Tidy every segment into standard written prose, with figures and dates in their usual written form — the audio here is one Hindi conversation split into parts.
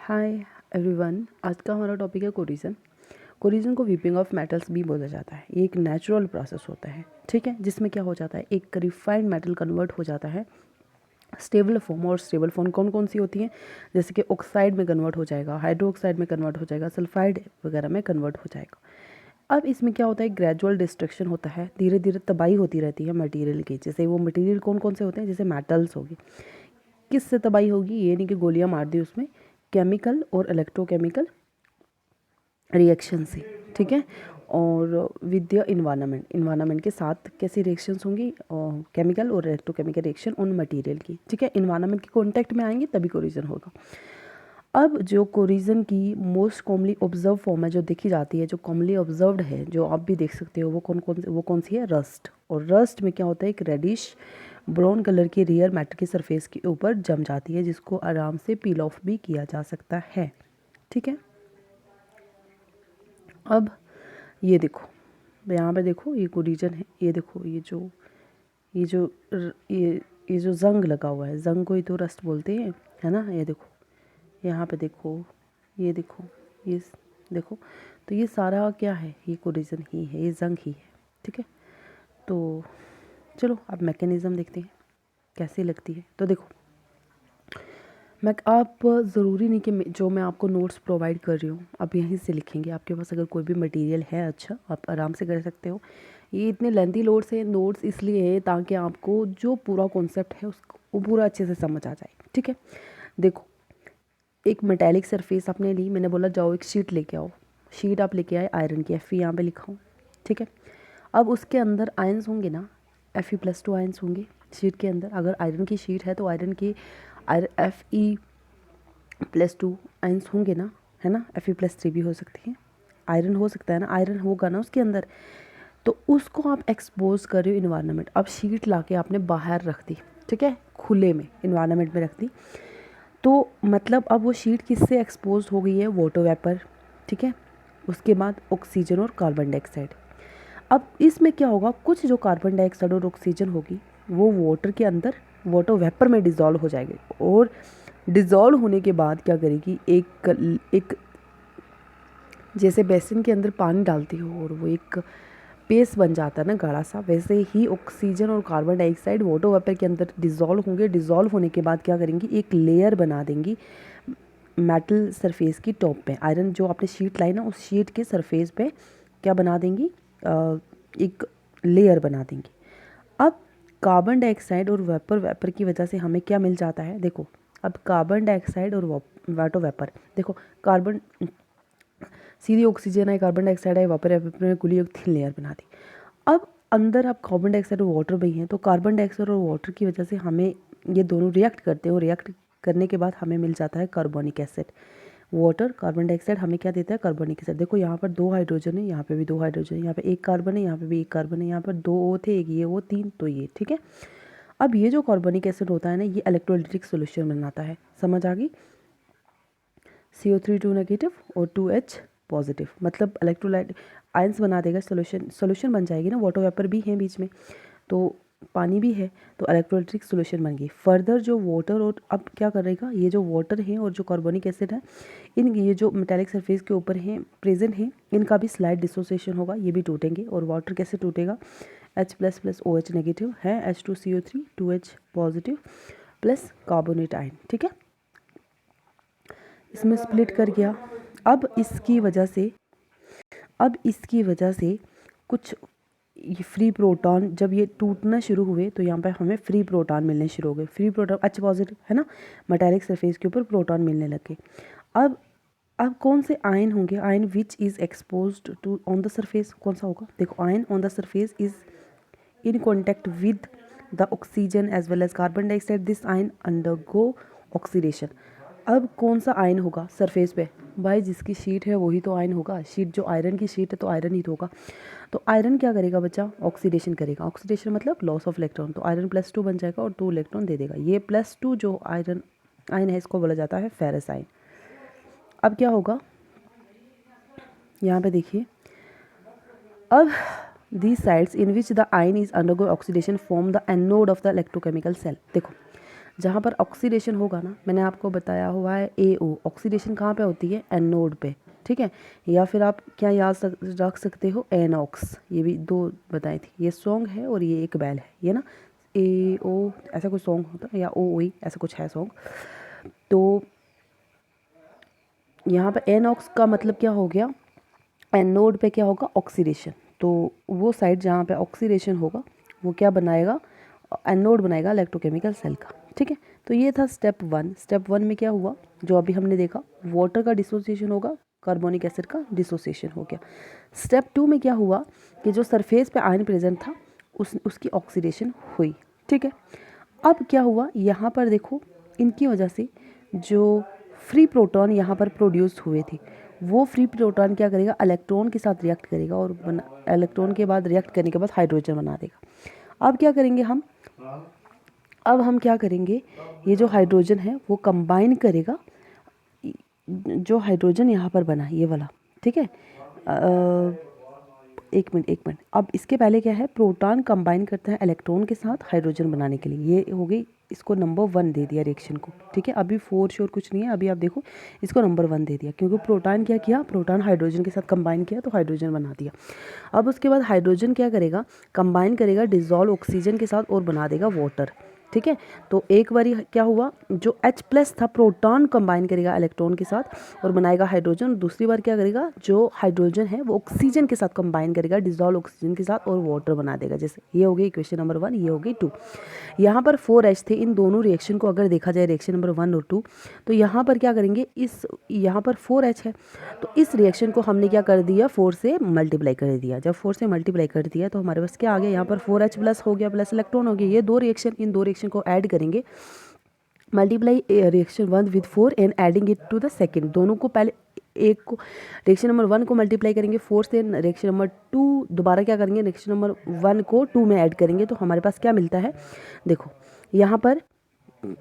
हाय एवरीवन, आज का हमारा टॉपिक है कोरिजन। कोरिजन को वीपिंग ऑफ मेटल्स भी बोला जाता है। ये एक नेचुरल प्रोसेस होता है, ठीक है, जिसमें क्या हो जाता है, एक रिफाइंड मेटल कन्वर्ट हो जाता है स्टेबल फॉर्म। और स्टेबल फॉर्म कौन कौन सी होती हैं, जैसे कि ऑक्साइड में कन्वर्ट हो जाएगा, हाइड्रोक्साइड में कन्वर्ट हो जाएगा, सल्फाइड वगैरह में कन्वर्ट हो जाएगा। अब इसमें क्या होता है, ग्रेजुअल डिस्ट्रक्शन होता है, धीरे धीरे तबाही होती रहती है मटेरियल की। जैसे वो मटेरियल कौन कौन से होते हैं, जैसे मेटल्स होगी। किससे तबाही होगी, ये नहीं कि गोलियां मार दी, उसमें केमिकल और इलेक्ट्रोकेमिकल रिएक्शन से, ठीक है। और विद द इन्वायरमेंट के साथ कैसी रिएक्शंस होंगी, केमिकल और इलेक्ट्रोकेमिकल रिएक्शन उन मटेरियल की, ठीक है, इन्वायरमेंट के कॉन्टेक्ट में आएंगे तभी कोरिजन होगा। अब जो कोरिजन की मोस्ट कॉमनली ऑब्जर्व फॉर्म है, जो देखी जाती है, जो कॉमनली ऑब्जर्व्ड है, जो आप भी देख सकते हो, वो कौन सी है, रस्ट। और रस्ट में क्या होता है, एक रेडिश ब्राउन कलर की रेयर मैटर की सरफेस के ऊपर जम जाती है, जिसको आराम से पील ऑफ भी किया जा सकता है, ठीक है। अब ये देखो, यहाँ पे देखो, ये कोरिजन है, ये देखो, ये जो जंग लगा हुआ है, जंग को ही तो रस्ट बोलते हैं, है ना। ये देखो, यहाँ पे देखो, ये देखो, ये देखो, तो ये सारा क्या है, ये कोरिजन ही है, ये जंग ही है, ठीक है। तो चलो अब मैकेनिज़्म देखते हैं कैसी लगती है। तो देखो, आप ज़रूरी नहीं कि जो मैं आपको नोट्स प्रोवाइड कर रही हूँ आप यहीं से लिखेंगे। आपके पास अगर कोई भी मटेरियल है अच्छा, आप आराम से कर सकते हो। ये इतने लेंथी नोट्स इसलिए है ताकि आपको जो पूरा कॉन्सेप्ट है उसको वो पूरा अच्छे से समझ आ जाए, ठीक है। देखो, एक मेटेलिक सरफेस आपने ली, मैंने बोला जाओ एक शीट लेके आओ, शीट आप लेके आए आयरन की, Fe यहाँ पे लिखा हूँ, ठीक है। अब उसके अंदर आयंस होंगे ना, Fe+2 आयंस होंगे शीट के अंदर। अगर आयरन की शीट है तो आयरन की Fe+2 आयंस होंगे ना, है ना। Fe+3 भी हो सकती है, आयरन हो सकता है ना, आयरन होगा ना उसके अंदर। तो उसको आप एक्सपोज कर रहे हो इन्वायरमेंट। अब शीट लाके आपने बाहर रख दी, ठीक है, खुले में इन्वायरमेंट में रख दी, तो मतलब अब वो शीट किससे एक्सपोज हो गई है, वाटर वेपर, ठीक है। उसके बाद ऑक्सीजन और कार्बन डाइऑक्साइड। अब इसमें क्या होगा, कुछ जो कार्बन डाइऑक्साइड और ऑक्सीजन होगी वो वाटर के अंदर, वाटर वेपर में डिज़ोल्व हो जाएगी। और डिज़ोल्व होने के बाद क्या करेगी, एक जैसे बेसिन के अंदर पानी डालती हो और वो एक पेस्ट बन जाता है ना गाढ़ा सा, वैसे ही ऑक्सीजन और कार्बन डाइऑक्साइड वाटर वेपर के अंदर डिज़ोल्व होंगे। डिज़ोल्व होने के बाद क्या करेंगी, एक लेयर बना देंगी मेटल सरफेस की टॉप पे। आयरन जो आपने शीट लाई ना, उस शीट के सरफेस पे क्या बना देंगी, एक लेयर बना देंगी। अब कार्बन डाइऑक्साइड और वेपर की वजह से हमें क्या मिल जाता है, देखो, अब कार्बन डाइऑक्साइड और वाटर वेपर, देखो, कार्बन सीधी ऑक्सीजन है, कार्बन डाइऑक्साइड है, वापर में कुली एक थिन लेयर बना दी। अब अंदर आप कार्बन डाइऑक्साइड और वाटर भी हैं, तो कार्बन डाइऑक्साइड और वाटर की वजह से हमें ये दोनों रिएक्ट करते हैं, और रिएक्ट करने के बाद हमें मिल जाता है carbonic acid. Water, carbon dioxide हमें क्या देता है, कार्बोनिक एसिड। देखो यहाँ पर 2 हाइड्रोजन है, यहाँ पे भी 2 हाइड्रोजन है, यहाँ पे 1 कार्बन है, यहाँ पे भी 1 कार्बन है, यहाँ पर 2 O थे, एक ये वो 3, तो ये, ठीक है। अब ये जो कार्बोनिक एसिड होता है ना, ये इलेक्ट्रोलाइटिक सोल्यूशन बनाता है, समझ आ गई। CO3 2 नेगेटिव और 2H पॉजिटिव, मतलब इलेक्ट्रोलाइट आयंस बना देगा, सोल्यूशन बन जाएगी ना। वाटर वेपर भी है बीच में, तो पानी भी है, तो इलेक्ट्रोलाइटिक सोल्यूशन बन गई। फर्दर जो वाटर, और अब क्या करेगा, ये जो वाटर है और जो कार्बोनिक एसिड है, ये जो मेटालिक सरफेस के ऊपर हैं प्रेजेंट हैं, इनका भी स्लाइड डिसोसिएशन होगा, ये भी टूटेंगे। और वाटर कैसे टूटेगा, H++ OH नेगेटिव है, H2CO3 2H positive plus carbonate ion, ठीक है, इसमें स्प्लिट कर गया। अब इसकी वजह से कुछ ये फ्री प्रोटॉन, जब ये टूटना शुरू हुए तो यहाँ पे हमें फ्री प्रोटॉन मिलने शुरू हो गए। फ्री प्रोटॉन H पॉजिटिव है ना, मेटालिक सरफेस के ऊपर प्रोटॉन मिलने लगे। अब कौन से आयन होंगे, ion which is exposed to on the surface, कौन सा होगा, देखो, ion on the surface is in contact with the oxygen as well as carbon dioxide, this ion undergo oxidation. अब कौन सा आयन होगा सरफेस पे, भाई जिसकी शीट है वही तो आयन होगा। शीट जो आयरन की शीट है तो आयरन ही तो होगा। तो आयरन क्या करेगा बच्चा, ऑक्सीडेशन करेगा। ऑक्सीडेशन मतलब लॉस ऑफ इलेक्ट्रॉन, तो आयरन +2 बन जाएगा और 2 इलेक्ट्रॉन दे देगा। ये +2 जो आयन है, इसको बोला जाता है फेरस आयन। अब क्या होगा, यहाँ पे देखिए, अब these sites in which the ion is undergo oxidation form the anode of the electrochemical cell। देखो, जहाँ पर ऑक्सीडेशन होगा ना, मैंने आपको बताया हुआ है AO, ऑक्सीडेशन कहाँ पे होती है, एनोड पे, ठीक है। या फिर आप क्या याद रख सकते हो, एनॉक्स, ये भी दो बताई थी, ये सॉन्ग है और ये एक बेल है, ये ना AO ऐसा कुछ सॉन्ग होता है, या OE ऐसा कुछ है सॉन्ग। तो यहाँ पे एनॉक्स का मतलब क्या हो गया, एनोड पे क्या होगा, ऑक्सीडेशन। तो वो साइड जहाँ पे ऑक्सीडेशन होगा वो क्या बनाएगा, एनोड बनाएगा इलेक्ट्रोकेमिकल सेल का, ठीक है। तो ये था स्टेप 1। स्टेप 1 में क्या हुआ, जो अभी हमने देखा, वाटर का डिसोसिएशन होगा, कार्बोनिक एसिड का डिसोसिएशन हो गया। स्टेप 2 में क्या हुआ कि जो सरफेस पे आयन प्रेजेंट था उसकी ऑक्सीडेशन हुई, ठीक है। अब क्या हुआ, यहाँ पर देखो, इनकी वजह से जो फ्री प्रोटॉन यहाँ पर प्रोड्यूस हुए थे, वो फ्री प्रोटॉन क्या करेगा, इलेक्ट्रॉन के साथ रिएक्ट करेगा और इलेक्ट्रॉन के बाद रिएक्ट करने के बाद हाइड्रोजन बना देगा। अब क्या करेंगे हम, अब हम क्या करेंगे, ये जो हाइड्रोजन है वो कंबाइन करेगा, जो हाइड्रोजन यहाँ पर बना ये वाला, ठीक है। एक मिनट, अब इसके पहले क्या है, प्रोटॉन कंबाइन करता है इलेक्ट्रॉन के साथ हाइड्रोजन बनाने के लिए, ये हो गई, इसको नंबर 1 दे दिया रिएक्शन को, ठीक है। अभी फोर श्योर कुछ नहीं है, अभी आप देखो, इसको नंबर 1 दे दिया, क्योंकि प्रोटॉन क्या किया, प्रोटॉन हाइड्रोजन के साथ कंबाइन किया तो हाइड्रोजन बना दिया। अब उसके बाद हाइड्रोजन क्या करेगा, कंबाइन करेगा डिजॉल्व ऑक्सीजन के साथ और बना देगा वाटर, ठीक है। तो एक बारी क्या हुआ, जो H+ था, प्रोटॉन कंबाइन करेगा इलेक्ट्रॉन के साथ और बनाएगा हाइड्रोजन। दूसरी बार क्या करेगा, जो हाइड्रोजन है वो ऑक्सीजन के साथ कंबाइन करेगा डिजॉल्व ऑक्सीजन के साथ और वाटर बना देगा। जैसे ये हो गई इक्वेशन नंबर 1, ये हो गई 2। यहाँ पर 4H थे, इन दोनों रिएक्शन को अगर देखा जाए, रिएक्शन नंबर 1 और 2, तो यहाँ पर क्या करेंगे, इस यहाँ पर 4H है, तो इस रिएक्शन को हमने क्या कर दिया, 4 से मल्टीप्लाई कर दिया। जब 4 से मल्टीप्लाई कर दिया तो हमारे पास क्या आ गया, यहाँ पर 4H+ हो गया, प्लस इलेक्ट्रॉन हो गया। ये दो रिएक्शन, इन दो रिएक्शन को ऐड करेंगे, multiply reaction 1 with 4 and adding it to the second. दोनों को पहले, एक को रिएक्शन नंबर 1 को मल्टीप्लाई करेंगे 4 से, रिएक्शन नंबर 2 दोबारा क्या करेंगे, रिएक्शन नंबर 1 को 2 में ऐड करेंगे, तो हमारे पास क्या मिलता है, देखो यहाँ पर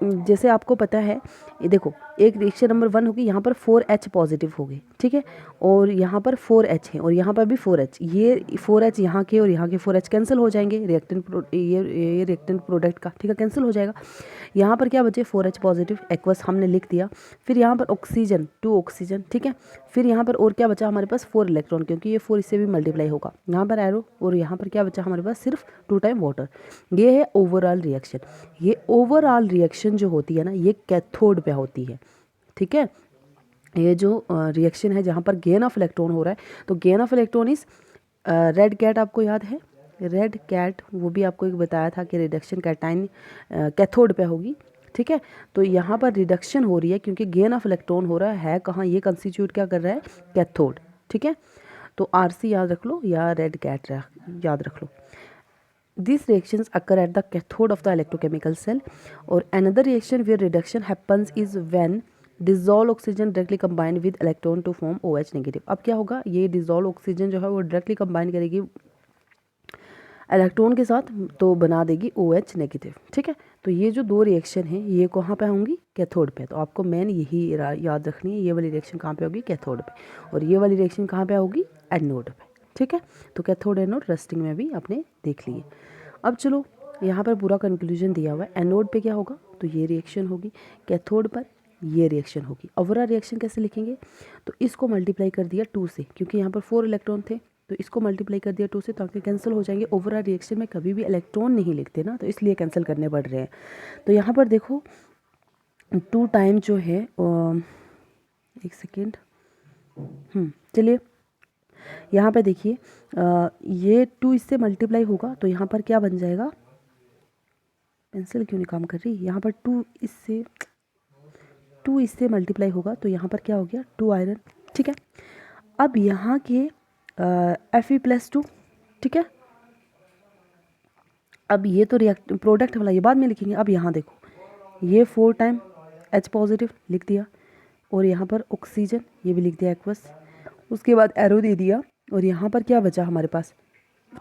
जैसे आपको पता है, ये देखो, एक रिएक्शन नंबर 1 होगी, यहाँ पर 4H पॉजिटिव हो गए, ठीक है, और यहाँ पर 4H है और यहाँ पर भी 4H, ये 4H यहाँ के और यहाँ के 4H कैंसिल हो जाएंगे, ये रिएक्टेंट प्रोडक्ट का, ठीक है, कैंसिल हो जाएगा। यहाँ पर क्या बचे, 4H पॉजिटिव, एक्वस हमने लिख दिया। फिर यहाँ पर ऑक्सीजन, 2 ऑक्सीजन, ठीक है। फिर यहाँ पर और क्या बचा हमारे पास, 4 इलेक्ट्रॉन, क्योंकि ये 4 इससे भी मल्टीप्लाई होगा, यहाँ पर एरो, और यहाँ पर क्या बचा हमारे पास, सिर्फ 2 टाइम वाटर। ये है ओवरऑल रिएक्शन। ये ओवरऑल रिएक्शन जो होती है ना, ये कैथोड पे होती है, ठीक है। ये जो रिएक्शन है जहाँ पर गेन ऑफ इलेक्ट्रॉन हो रहा है, तो gain of electron is red cat, आपको याद है रेड कैट, वो भी आपको एक बताया था कि रिडक्शन कैटाइन कैथोड पे होगी, ठीक है। तो यहाँ पर रिडक्शन हो रही है क्योंकि गेन ऑफ इलेक्ट्रॉन हो रहा है कहाँ, ये कंस्टिट्यूट क्या कर रहा है, कैथोड, ठीक है। तो RC याद रख लो या रेड कैट याद रख लो। These reactions occur at the cathode of the electrochemical cell, or another reaction where reduction happens is when dissolved oxygen directly combine with electron to form OH negative। अब क्या होगा, ये dissolved oxygen जो है वो डायरेक्टली कंबाइन करेगी इलेक्ट्रॉन के साथ, तो बना देगी OH नेगेटिव, ठीक है। तो ये जो दो रिएक्शन हैं ये कहाँ पे होंगी, कैथोड पे। तो आपको मेन यही याद रखनी है, ये वाली रिएक्शन कहाँ पे होगी, कैथोड पे, और ये वाली रिएक्शन कहाँ पे होगी, एनोड पे, ठीक है। तो कैथोड एनोड रस्टिंग में भी आपने देख लिए। अब चलो यहाँ पर पूरा कंक्लूजन दिया हुआ है, एनोड पे क्या होगा, तो ये रिएक्शन होगी, कैथोड पर ये रिएक्शन होगी। ओवरऑल रिएक्शन कैसे लिखेंगे, तो इसको मल्टीप्लाई कर दिया 2 से, क्योंकि यहाँ पर 4 इलेक्ट्रॉन थे, तो इसको मल्टीप्लाई कर दिया 2 से, ताकि कैंसिल हो जाएंगे। ओवरऑल रिएक्शन में कभी भी इलेक्ट्रॉन नहीं लिखते ना, तो इसलिए कैंसिल करने पड़ रहे हैं। तो यहाँ पर देखो 2 टाइम जो है, एक सेकेंड, चलिए यहाँ पे देखिए, ये 2 इससे मल्टीप्लाई होगा तो यहाँ पर क्या बन जाएगा, पेंसिल क्यों नहीं काम कर रही, यहाँ पर 2 इससे मल्टीप्लाई होगा तो यहाँ पर क्या हो गया, 2 आयरन, ठीक है। अब यहाँ के Fe+2, ठीक है। अब ये तो प्रोडक्ट वाला ये बाद में लिखेंगे। अब यहाँ देखो, ये 4 टाइम H पॉजिटिव लिख दिया, और यहाँ पर ऑक्सीजन ये भी लिख दिया एक्वस, उसके बाद एरो दे दिया, और यहाँ पर क्या बचा हमारे पास,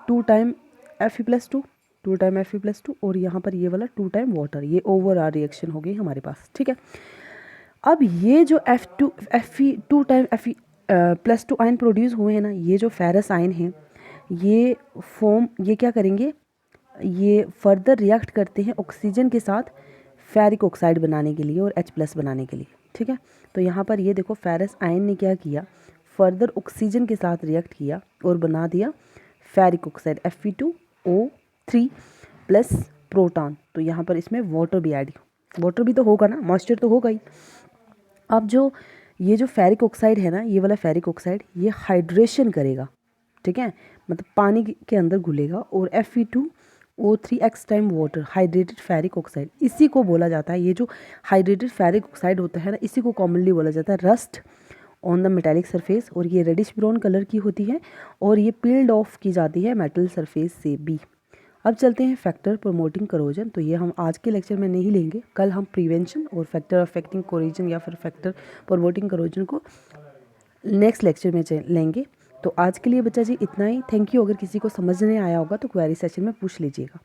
2 टाइम Fe+2, 2 टाइम Fe+2, और यहाँ पर ये वाला 2 टाइम वाटर। ये ओवरऑल रिएक्शन हो गई हमारे पास, ठीक है। अब ये जो Fe2 time Fe+2 ion produce हुए हैं ना, ये जो फेरस आयन हैं, ये क्या करेंगे, ये फर्दर रिएक्ट करते हैं ऑक्सीजन के साथ, फेरिक ऑक्साइड बनाने के लिए और H+ बनाने के लिए, ठीक है। तो यहाँ पर ये देखो फेरस आयन ने क्या किया, फर्दर ऑक्सीजन के साथ रिएक्ट किया और बना दिया ferric oxide Fe2O3 plus proton. तो यहाँ पर इसमें वाटर भी ऐड, वाटर भी तो होगा ना, मॉइस्चर तो होगा ही। अब जो ये जो फेरिक ऑक्साइड है ना, ये वाला फेरिक ऑक्साइड ये हाइड्रेशन करेगा, ठीक है, मतलब पानी के अंदर घुलेगा और Fe2O3 time water, hydrated ferric oxide, इसी को बोला जाता है, ये जो हाइड्रेटेड फेरिक ऑक्साइड होता है ना, इसी को कॉमनली बोला जाता है rust on the metallic surface. और ये रेडिश ब्राउन कलर की होती है और ये पील्ड ऑफ की जाती है मेटल सरफेस से भी। अब चलते हैं फैक्टर प्रमोटिंग करोजन। तो ये हम आज के लेक्चर में नहीं लेंगे, कल हम प्रिवेंशन और फैक्टर अफेक्टिंग कोरोजन या फिर फैक्टर प्रमोटिंग करोजन को नेक्स्ट लेक्चर में लेंगे। तो आज के लिए बच्चा जी इतना ही। Thank you. अगर किसी को समझ नहीं आया होगा तो क्वेरी सेशन में पूछ लीजिएगा।